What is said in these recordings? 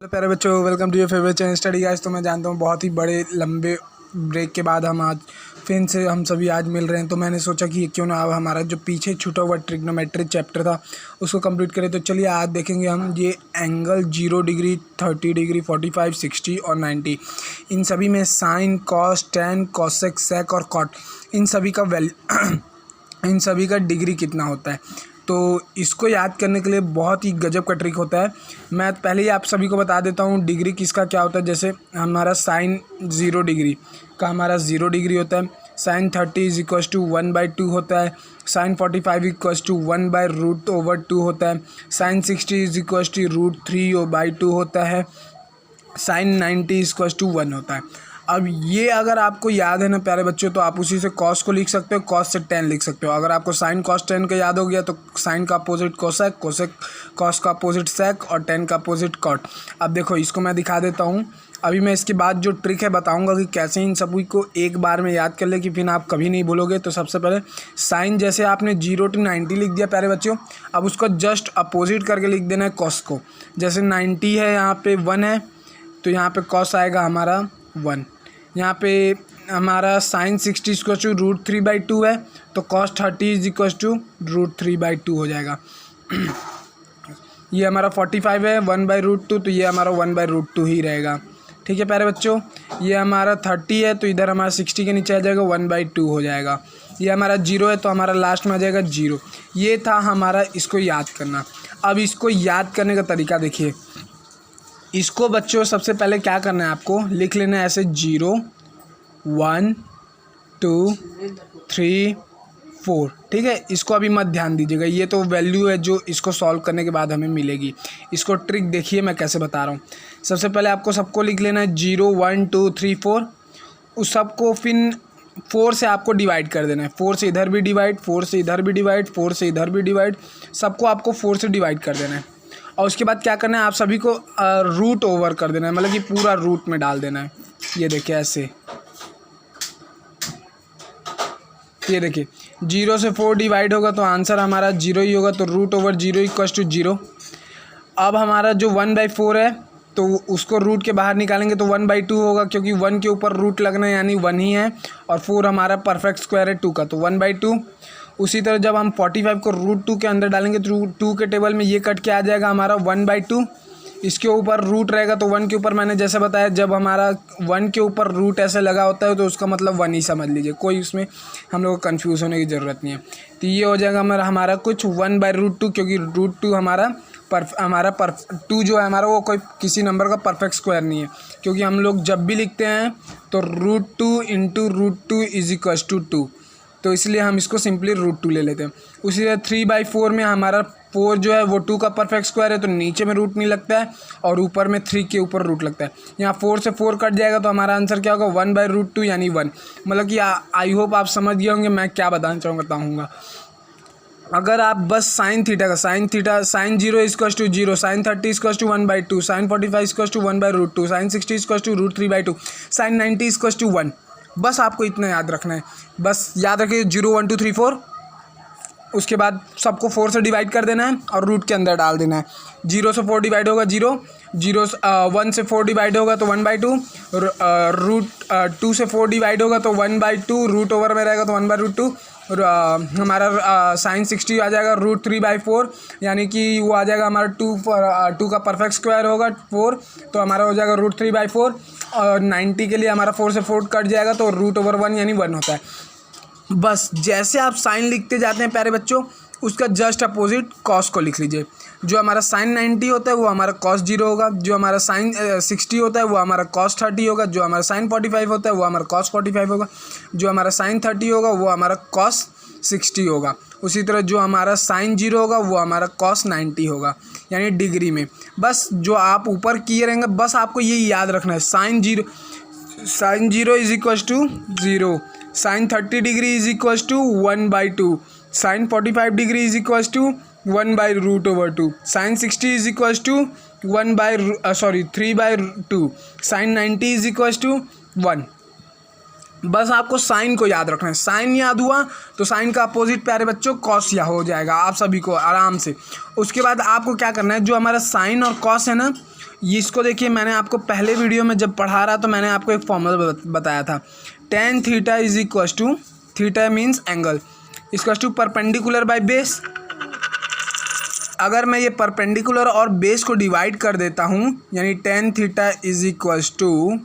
Hello प्यारे बच्चों, welcome to your favourite channel study guys. तो मैं जानता हूँ बहुत ही बड़े लंबे ब्रेक के बाद हम आज फिर से हम सभी आज मिल रहे हैं। तो मैंने सोचा कि क्यों ना अब हमारा जो पीछे छूटा हुआ ट्रिग्नोमेट्रिक चैप्टर था उसको कंप्लीट करें। तो चलिए आज देखेंगे हम ये एंगल 0 डिग्री, 30 डिग्री, 45, 60 और 90, इन सभी में साइन, कॉस, टैन, कोसेक, सेक और कॉट, इन सभी का डिग्री कितना होता है। तो इसको याद करने के लिए बहुत ही गजब का ट्रिक होता है। मैं पहले ही आप सभी को बता देता हूँ डिग्री किसका क्या होता है। जैसे हमारा साइन 0 डिग्री का हमारा 0 डिग्री होता है, साइन 30 इज इक्वस टू 1/2 होता है, साइन 45 इक्वस टू 1/√2 होता है, साइन 60 इज इक्वस टू √3/2 होता है, साइन 90 इक्वस टू 1 होता है। अब ये अगर आपको याद है ना प्यारे बच्चों, तो आप उसी से कॉस को लिख सकते हो, कॉस से टेन लिख सकते हो। अगर आपको साइन कॉस टेन का याद हो गया तो साइन का अपोजिट कोसेक, कोसेक कॉस का अपोजिट सेक और टेन का अपोजिट कॉट। अब देखो इसको मैं दिखा देता हूँ। अभी मैं इसके बाद जो ट्रिक है बताऊंगा कि कैसे इन सभी को एक बार में याद कर ले कि फिर आप कभी नहीं भूलोगे। तो सबसे पहले साइन जैसे आपने 0 to 90 लिख दिया प्यारे बच्चों, अब उसको जस्ट अपोजिट करके लिख देना है कॉस को। जैसे 90 है, यहाँ पे 1 है तो यहाँ पे कॉस आएगा हमारा 1। यहाँ पे हमारा साइन 60 इक्वल टू √3/2 है तो कॉस 30 इज इक्वल टू √3/2 हो जाएगा। ये हमारा 45 है 1/√2 तो ये हमारा 1/√2 ही रहेगा। ठीक है प्यारे बच्चों, ये हमारा 30 है तो इधर हमारा 60 के नीचे आ जाएगा 1/2 हो जाएगा। ये हमारा 0 है तो हमारा लास्ट में आ जाएगा 0। ये था हमारा इसको याद करना। अब इसको याद करने का तरीका देखिए। इसको बच्चों सबसे पहले क्या करना है, आपको लिख लेना है ऐसे 0 1 2 3 4। ठीक है, इसको अभी मत ध्यान दीजिएगा, ये तो वैल्यू है जो इसको सॉल्व करने के बाद हमें मिलेगी। इसको ट्रिक देखिए मैं कैसे बता रहा हूँ। सबसे पहले आपको सबको लिख लेना है 0 1 2 3 4। उस सबको फिर 4 से आपको डिवाइड कर देना है। 4 से इधर भी डिवाइड, 4 से इधर भी डिवाइड, 4 से इधर भी डिवाइड, सबको आपको 4 से डिवाइड कर देना है। और उसके बाद क्या करना है, आप सभी को रूट ओवर कर देना है, मतलब कि पूरा रूट में डाल देना है। ये देखिए ऐसे, ये देखिए 0 से 4 डिवाइड होगा तो आंसर हमारा 0 ही होगा, तो √0 इक्वल्स टू 0। अब हमारा जो 1/4 है तो उसको रूट के बाहर निकालेंगे तो 1/2 होगा, क्योंकि 1 के ऊपर रूट लगना है यानी 1 ही है, और 4 हमारा परफेक्ट स्क्वायर है 2 का, तो 1/2। उसी तरह जब हम 45 को √2 के अंदर डालेंगे तो 2 के टेबल में ये कट के आ जाएगा हमारा 1/2। इसके ऊपर रूट रहेगा तो 1 के ऊपर, मैंने जैसे बताया जब हमारा 1 के ऊपर रूट ऐसे लगा होता है तो उसका मतलब 1 ही समझ लीजिए, कोई उसमें हम लोग को कन्फ्यूज़ होने की ज़रूरत नहीं है। तो ये हो जाएगा हमारा कुछ 1/√2, क्योंकि √2 हमारा 2 जो है हमारा वो कोई किसी नंबर का परफेक्ट स्क्वायर नहीं है, क्योंकि हम लोग जब भी लिखते हैं तो √2 × √2 इज इक्वल्स टू 2, तो इसलिए हम इसको सिंपली √2 ले लेते हैं। उसी तरह 3/4 में हमारा 4 जो है वो 2 का परफेक्ट स्क्वायर है तो नीचे में रूट नहीं लगता है और ऊपर में 3 के ऊपर रूट लगता है। यहाँ 4 से 4 कट जाएगा तो हमारा आंसर क्या होगा 1/√2 यानी 1। मतलब कि आई होप आप समझ गए होंगे मैं क्या बताना बताऊँगा। अगर आप बस sine 0 equals to 0, sine 30 equals to 1/2, sine 45 equals to 1/√2, sine 60 equals to √3/2, sine 90 equals to 1। बस आपको इतना याद रखना है। बस याद रखिए 0 1 2 3 4, उसके बाद सबको 4 से डिवाइड कर देना है और रूट के अंदर डाल देना है। 0 से 4 डिवाइड होगा 0, 1 से 4 डिवाइड होगा तो 1/2, √2 से 4 डिवाइड होगा तो 1/2, रूट ओवर में रहेगा तो 1/√2। हमारा साइन 60 आ जाएगा √3/4, यानी कि वो आ जाएगा हमारा 2 का परफेक्ट स्क्वायर होगा 4, तो हमारा हो जाएगा √3/4। और 90 के लिए हमारा 4 से 4 कट जाएगा तो √1 यानी 1 होता है। बस जैसे आप साइन लिखते जाते हैं प्यारे बच्चों, उसका जस्ट अपोजिट कॉस को लिख लीजिए। जो हमारा साइन 90 होता है वो हमारा कॉस 0 होगा, जो हमारा साइन 60 होता है वो हमारा कॉस 30 होगा, जो हमारा साइन 45 होता है वो हमारा कॉस 45 होगा, जो हमारा साइन 30 होगा वो हमारा कॉस 60 होगा। उसी तरह जो हमारा साइन 0 होगा वो हमारा कॉस 90 होगा, यानी डिग्री में। बस जो आप ऊपर किए रहेंगे बस आपको ये याद रखना है, sine 0 is equals to 0, sine 30 degree is equals to 1/2, sine 45 degree is equals to 1/√2, sine 60 is equals to 3/2, sine 90 is equals to 1। बस आपको साइन को याद रखना है। साइन याद हुआ तो साइन का अपोजिट प्यारे बच्चों कॉस या हो जाएगा आप सभी को आराम से। उसके बाद आपको क्या करना है, जो हमारा साइन और कॉस है ना, इसको देखिए, मैंने आपको पहले वीडियो में जब पढ़ा रहा तो मैंने आपको एक फॉर्मूला बताया था, tan theta is equal to, theta means angle, equal to perpendicular by base. अगर मैं ये परपेंडिकुलर और बेस को डिवाइड कर देता हूँ, यानी tan theta is equal to,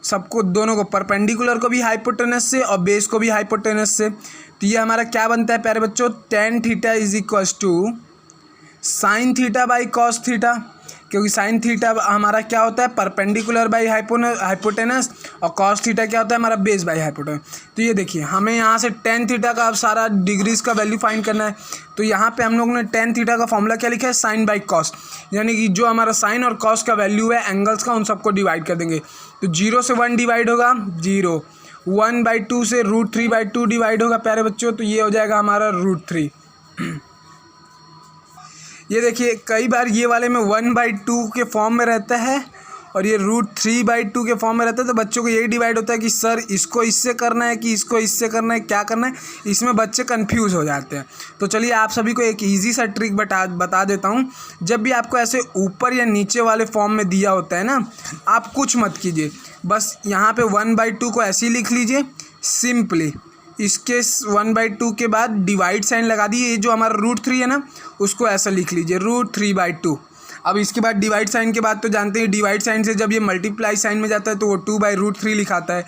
सबको दोनों को, परपेंडिकुलर को भी हाइपोटेनस से और बेस को भी हाइपोटेनस से, तो ये हमारा क्या बनता है प्यारे बच्चों, tan theta is equal to sine theta by cos theta, क्योंकि साइन थीटा हमारा क्या होता है, परपेंडिकुलर बाई हाइपोटेनस, और कॉस थीटा क्या होता है हमारा, बेस बाई हाइपोटेनस। तो ये देखिए, हमें यहाँ से tan थीटा का अब सारा डिग्रीज का वैल्यू फाइंड करना है। तो यहाँ पे हम लोग ने tan थीटा का फॉर्मूला क्या लिखा है, साइन बाई कॉस, यानी कि जो हमारा साइन और कॉस का वैल्यू है एंगल्स का, उन सबको डिवाइड कर देंगे। तो 0 से 1 डिवाइड होगा 0, 1/2 से √3/2 डिवाइड होगा प्यारे बच्चों, तो ये हो जाएगा हमारा √3। ये देखिए, कई बार ये वाले में 1/2 के फॉर्म में रहता है और ये √3/2 के फॉर्म में रहता है, तो बच्चों को यही डिवाइड होता है कि सर इसको इससे करना है कि इसको इससे करना है, क्या करना है, इसमें बच्चे कंफ्यूज हो जाते हैं। तो चलिए आप सभी को एक इजी सा ट्रिक बता देता हूँ। जब भी आपको ऐसे ऊपर या नीचे वाले फॉर्म में दिया होता है ना, आप कुछ मत कीजिए, बस यहाँ पे 1/2 को ऐसे ही लिख लीजिए सिंपली। इसके 1/2 के बाद डिवाइड साइन लगा दिए, ये जो हमारा √3 है ना, उसको ऐसा लिख लीजिए √3/2। अब इसके बाद डिवाइड साइन के बाद तो जानते हैं, डिवाइड साइन से जब ये मल्टीप्लाई साइन में जाता है तो वो 2/√3 लिखाता है,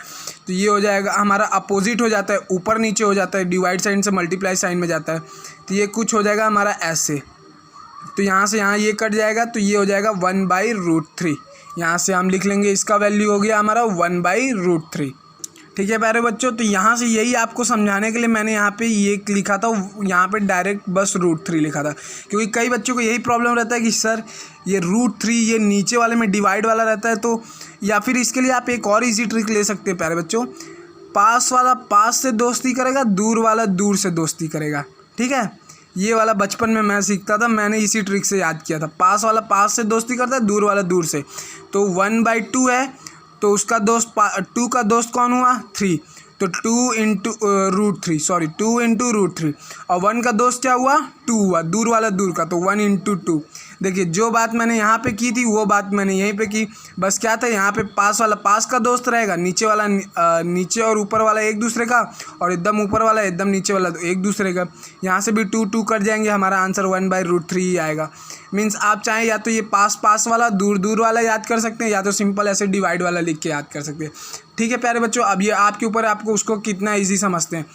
तो ये हो जाएगा हमारा अपोजिट हो जाता है, ऊपर नीचे हो जाता है, डिवाइड साइन से मल्टीप्लाई साइन में जाता है, तो ये कुछ हो जाएगा हमारा ऐसे। तो यहाँ से यहाँ ये कट जाएगा, तो ये हो जाएगा 1/√3। यहाँ से हम लिख लेंगे, इसका वैल्यू हो गया हमारा 1/√3। ठीक है प्यारे बच्चों, तो यहाँ से यही आपको समझाने के लिए मैंने यहाँ पे ये लिखा था, यहाँ पे डायरेक्ट बस √3 लिखा था, क्योंकि कई बच्चों को यही प्रॉब्लम रहता है कि सर ये √3 ये नीचे वाले में डिवाइड वाला रहता है। तो या फिर इसके लिए आप एक और इजी ट्रिक ले सकते हैं प्यारे बच्चों, पास वाला पास से दोस्ती करेगा, दूर वाला दूर से दोस्ती करेगा। ठीक है, ये वाला बचपन में मैं सीखता था, मैंने इसी ट्रिक से याद किया था, पास वाला पास से दोस्ती करता है, दूर वाला दूर से। तो 1/2 है तो उसका दोस्त 2 का दोस्त कौन हुआ, 3, तो 2 × √3 और 1 का दोस्त क्या हुआ, 2 हुआ, दूर वाला दूर का, तो 1 × 2। देखिए, जो बात मैंने यहाँ पे की थी वो बात मैंने यहीं पे की, बस क्या था, यहाँ पे पास वाला पास का दोस्त रहेगा, नीचे वाला नीचे और ऊपर वाला एक दूसरे का, और एकदम ऊपर वाला एकदम नीचे वाला तो एक दूसरे का। यहाँ से भी 2 कट जाएंगे, हमारा आंसर 1/√3 ही आएगा। मीन्स आप चाहें या तो ये पास पास वाला दूर दूर वाला याद कर सकते हैं, या तो सिंपल ऐसे डिवाइड वाला लिख के याद कर सकते हैं। ठीक है प्यारे बच्चों, अब ये आपके ऊपर, आपको उसको कितना ईजी समझते हैं।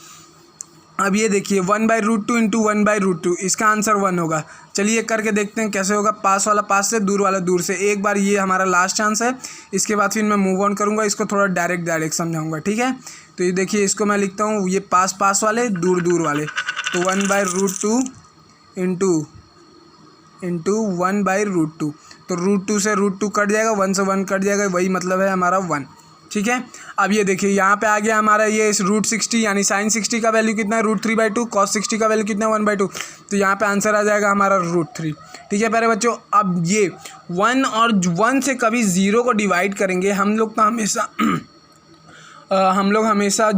अब ये देखिए 1/√2 × 1/√2, इसका आंसर 1 होगा। चलिए करके देखते हैं कैसे होगा, पास वाला पास से, दूर वाला दूर से। एक बार ये हमारा लास्ट चांस है, इसके बाद फिर मैं मूव ऑन करूँगा, इसको थोड़ा डायरेक्ट समझाऊँगा। ठीक है, तो ये देखिए, इसको मैं लिखता हूँ, ये पास पास वाले दूर दूर वाले, तो 1/√2 × 1/√2, तो √2 से √2 कट जाएगा, 1 से 1 कट जाएगा, वही मतलब है हमारा 1। ठीक है, अब ये देखिए यहाँ पे आ गया हमारा ये √60, यानी sin 60 का वैल्यू कितना है, √3/2, cos 60 का वैल्यू कितना है, 1/2, तो यहाँ पे आंसर आ जाएगा हमारा √3। ठीक है प्यारे बच्चों, अब ये 1 और 1 से कभी 0 को डिवाइड करेंगे हम लोग, तो हमेशा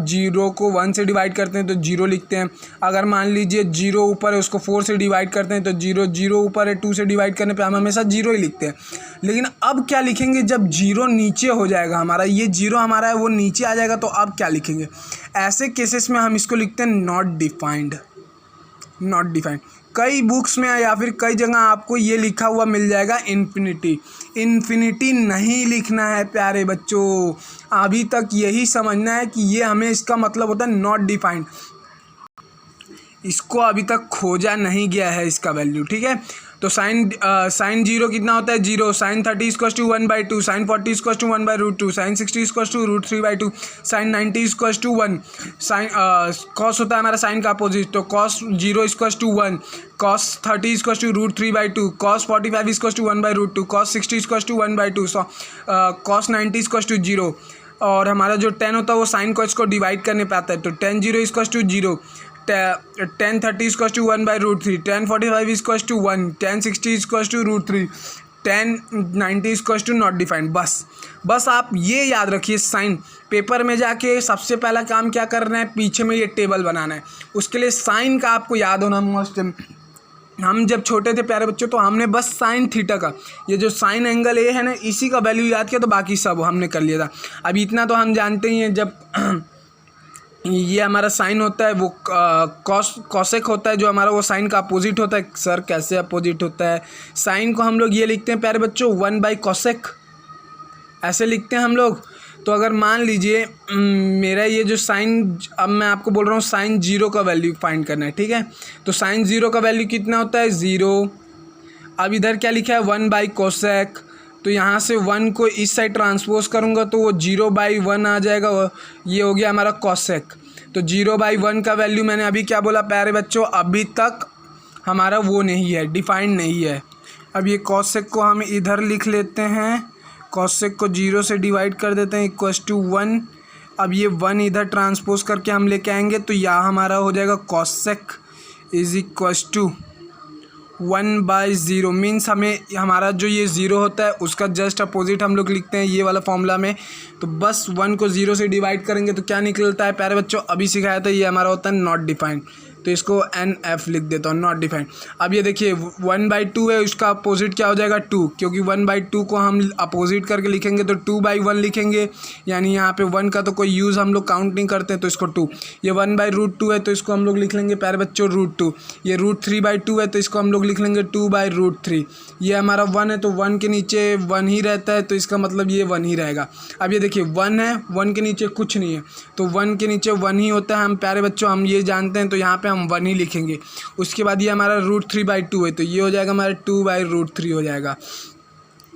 0 को 1 से डिवाइड करते हैं तो 0 लिखते हैं। अगर मान लीजिए 0 ऊपर है, उसको 4 से डिवाइड करते हैं तो 0 ऊपर है, 2 से डिवाइड करने पे हम हमेशा 0 ही लिखते हैं। लेकिन अब क्या लिखेंगे, जब 0 नीचे हो जाएगा हमारा, ये 0 हमारा है वो नीचे आ जाएगा, तो अब क्या लिखेंगे। ऐसे केसेस में हम इसको लिखते हैं नॉट डिफाइंड। कई बुक्स में या फिर कई जगह आपको ये लिखा हुआ मिल जाएगा इन्फिनिटी नहीं लिखना है प्यारे बच्चों, अभी तक यही समझना है कि ये हमें इसका मतलब होता है नॉट डिफाइंड। इसको अभी तक खोजा नहीं गया है इसका वैल्यू। ठीक है, तो साइन 0 कितना होता है, 0, sin 30 = 1/2, sin 40 = 1/√2, sin 60 = √3/2, sin 90 = 1, sin cos होता है हमारा साइन का अपोजिट, तो cos 0 = 1, cos 30 = √3/2, cos 45 = 1/√2, cos 60 = 1/2, cos 90 = 0, और हमारा जो tan होता है वो साइन को इसको डिवाइड करने पे आता है, तो tan 0 = 0, tan 30 = 1/√3, tan 45 = 1, tan 60 = √3, tan 90 = not defined. बस आप ये याद रखिए, साइन पेपर में जाके सबसे पहला काम क्या करना है, पीछे में ये टेबल बनाना है। उसके लिए साइन का आपको याद होना मस्ट हम जब छोटे थे प्यारे बच्चों तो हमने बस साइन थीटा का, ये जो साइन एंगल ए है ना, इसी का वैल्यू याद किया तो बाकी सब हमने कर लिया था। अभी इतना तो हम जानते ही हैं, जब ये हमारा साइन होता है वो कॉसेक होता है, जो हमारा वो साइन का अपोजिट होता है। सर कैसे अपोजिट होता है? साइन को हम लोग ये लिखते हैं प्यारे बच्चों 1/cosec, ऐसे लिखते हैं हम लोग। तो अगर मान लीजिए मेरा ये जो साइन, अब मैं आपको बोल रहा हूँ साइन 0 का वैल्यू फाइंड करना है, ठीक है। तो साइन 0 का वैल्यू कितना होता है? 0। अब इधर क्या लिखा है? 1/cosec। तो यहाँ से 1 को इस साइड ट्रांसपोज करूँगा तो वो 0/1 आ जाएगा, ये हो गया हमारा cosec। तो 0/1 का वैल्यू मैंने अभी क्या बोला प्यारे बच्चों, अभी तक हमारा वो नहीं है, डिफाइंड नहीं है। अब ये cosec को हम इधर लिख लेते हैं, cosec को 0 से डिवाइड कर देते हैं इक्वस टू 1। अब ये 1 इधर ट्रांसपोज करके हम लेके आएंगे तो यहाँ हमारा हो जाएगा cosec is equals to 1/0। Means हमें हमारा जो ये 0 होता है उसका जस्ट अपोजिट हम लोग लिखते हैं ये वाला फॉर्मूला में। तो बस 1 को 0 से डिवाइड करेंगे तो क्या निकलता है प्यारे बच्चों, अभी सिखाया था, ये हमारा होता है नॉट डिफाइंड। तो इसको NF लिख देता हूँ, नॉट डिफाइंड। अब ये देखिए 1/2 है, उसका अपोजिट क्या हो जाएगा 2, क्योंकि 1/2 को हम अपोजिट करके लिखेंगे तो 2/1 लिखेंगे, यानी यहाँ पे 1 का तो कोई यूज़ हम लोग काउंट नहीं करते तो इसको 2। ये 1/√2 है तो इसको हम लोग लिख लेंगे प्यारे बच्चों √2। ये √3/2 है तो इसको हम लोग लिख लेंगे 2/√3। ये हमारा 1 है तो 1 के नीचे 1 ही रहता है, तो इसका मतलब ये 1 ही रहेगा। अब ये देखिए 1 है, 1 के नीचे कुछ नहीं है, तो 1 के नीचे 1 ही होता है। हम प्यारे बच्चों हम ये जानते हैं, तो यहाँ पे हम 1 ही लिखेंगे। उसके बाद ये हमारा √3/2 है तो ये हो जाएगा हमारा 2/√3 हो जाएगा।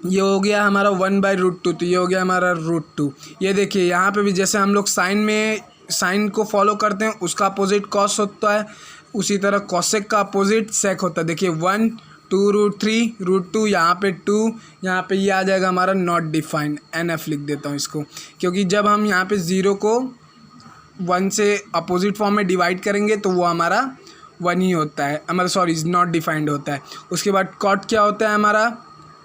ये हो गया हमारा 1/√2, तो ये हो गया हमारा √2। ये देखिए यहाँ पे भी जैसे हम लोग साइन को फॉलो करते हैं, उसका अपोजिट कॉस होता है, उसी तरह कॉसेक का अपोजिट सेक होता है। देखिए 1 2√3 √2, यहाँ पे 2, यहाँ पे ये आ जाएगा हमारा नॉट डिफाइंड। NF लिख देता हूँ इसको, क्योंकि जब हम यहाँ पे 0 को 1 से अपोजिट फॉर्म में डिवाइड करेंगे तो वो हमारा 1 ही होता है, हमारा सॉरी नॉट डिफाइंड होता है। उसके बाद कॉट क्या होता है हमारा,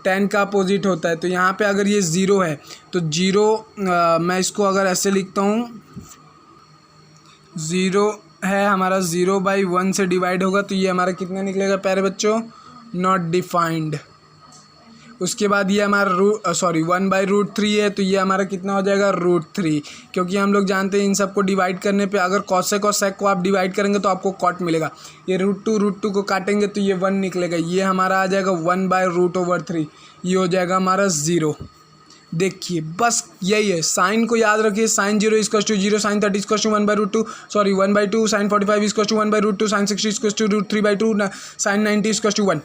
tan का अपोजिट होता है। तो यहाँ पे अगर ये 0 है तो 0 मैं इसको अगर ऐसे लिखता हूँ, 0 है हमारा, 0/1 से डिवाइड होगा तो ये हमारा कितना निकलेगा प्यारे बच्चों, नॉट डिफाइंड। उसके बाद ये हमारा 1/√3 है तो ये हमारा कितना हो जाएगा √3, क्योंकि हम लोग जानते हैं इन सबको डिवाइड करने पे अगर कॉसेक और सेक को आप डिवाइड करेंगे तो आपको कॉट मिलेगा। ये √2 को काटेंगे तो ये 1 निकलेगा, ये हमारा आ जाएगा 1/√3, ये हो जाएगा हमारा 0। देखिए बस यही है, साइन को याद रखिए, sine 0 = 0, sine 30 = 1/2, sorry 1/2, sine 45 = 1/2, sine 60 = √3/2, sine 90 = 1।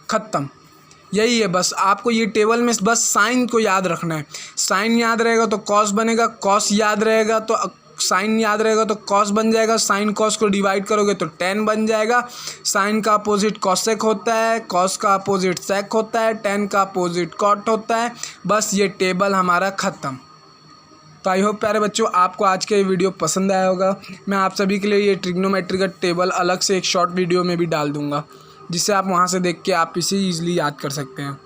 ख़त्म, यही है बस। आपको ये टेबल में बस साइन को याद रखना है। साइन याद रहेगा तो कॉस बनेगा, कॉस याद रहेगा तो साइन याद रहेगा तो कॉस बन जाएगा, साइन कॉस को डिवाइड करोगे तो tan बन जाएगा। साइन का अपोजिट कॉसेक होता है, कॉस का अपोजिट सेक होता है, tan का अपोजिट कॉट होता है। बस ये टेबल हमारा ख़त्म। तो आई होप प्यारे बच्चों आपको आज का ये वीडियो पसंद आया होगा। मैं आप सभी के लिए ये ट्रिग्नोमेट्री का टेबल अलग से एक शॉर्ट वीडियो में भी डाल दूँगा, जिससे आप वहाँ से देख के आप इसे ईजिली याद कर सकते हैं।